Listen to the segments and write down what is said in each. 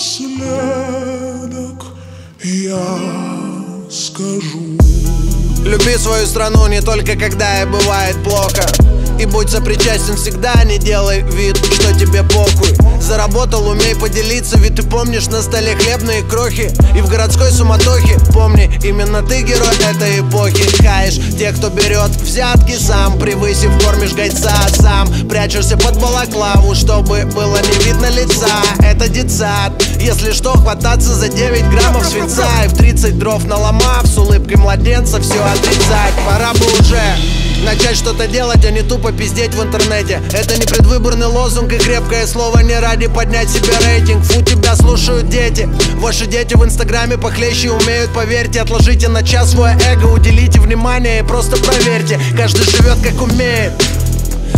напоследок я скажу: люби свою страну не только когда ей бывает плохо. И будь сопричастен всегда, не делай вид, что тебе похуй. Заработал, умей поделиться, ведь ты помнишь на столе хлебные крохи. И в городской суматохе помни, именно ты герой этой эпохи. Хаешь тех, кто берет взятки сам, превысив, кормишь гайца сам. Прячешься под балаклаву, чтобы было не видно лица. Это детсад, если что, хвататься за 9 граммов свинца. И в 30 дров наломав, с улыбкой младенца все отрицать. Пора бы уже начать что-то делать, а не тупо пиздеть в интернете. Это не предвыборный лозунг и крепкое слово не ради поднять себе рейтинг. Фу, тебя слушают дети. Ваши дети в инстаграме похлеще умеют, поверьте. Отложите на час свое эго, уделите внимание и просто проверьте. Каждый живет как умеет,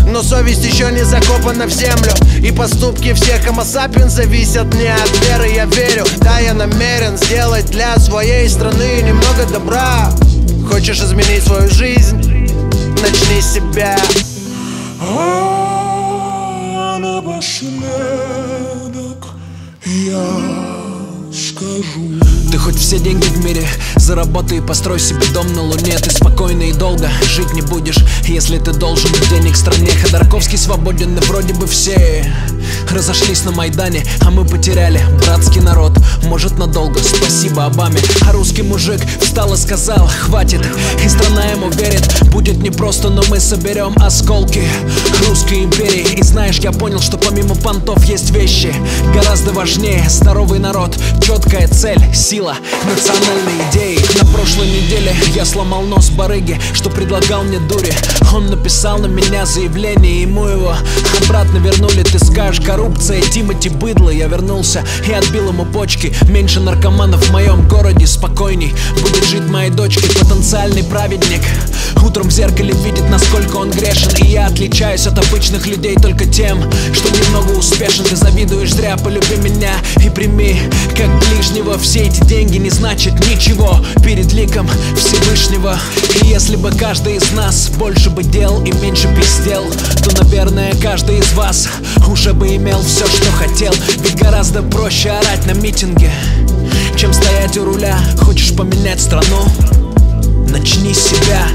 но совесть еще не закопана в землю. И поступки всех homo sapiens зависят не от веры. Я верю, да, я намерен сделать для своей страны немного добра. Хочешь изменить свою жизнь? Начни с себя. А напоследок я скажу: ты хоть все деньги в мире заработай и построй себе дом на луне. Ты спокойно и долго жить не будешь, если ты должен денег стране. Ходорковский свободен, и вроде бы все разошлись на Майдане, а мы потеряли братский народ, может надолго, спасибо Обаме. А русский мужик встал и сказал: хватит, и страна ему верит. Будет непросто, но мы соберем осколки русской империи. И знаешь, я понял, что помимо понтов есть вещи гораздо важнее. Здоровый народ, четкая цель, сила, национальные идеи. На прошлой неделе я сломал нос барыги, что предлагал мне дури. Он написал на меня заявление, ему его обратно вернули. Ты скажешь: коррупция, Тимати быдло. Я вернулся и отбил ему почки. Меньше наркоманов в моем городе, спокойней будет жить моей дочке. Потенциальный праведник утром в зеркале видит, насколько он грешен. И я отличаюсь от обычных людей только тем, что немного успешен. Ты завидуешь зря, полюби меня и прими как ближнего. Все эти деньги не значат ничего перед ликом Всевышнего. И если бы каждый из нас больше бы делал и меньше пиздел, то, наверное, каждый из вас уже бы имел все, что хотел. Ведь гораздо проще орать на митинге, чем стоять у руля. Хочешь поменять страну? Начни с себя.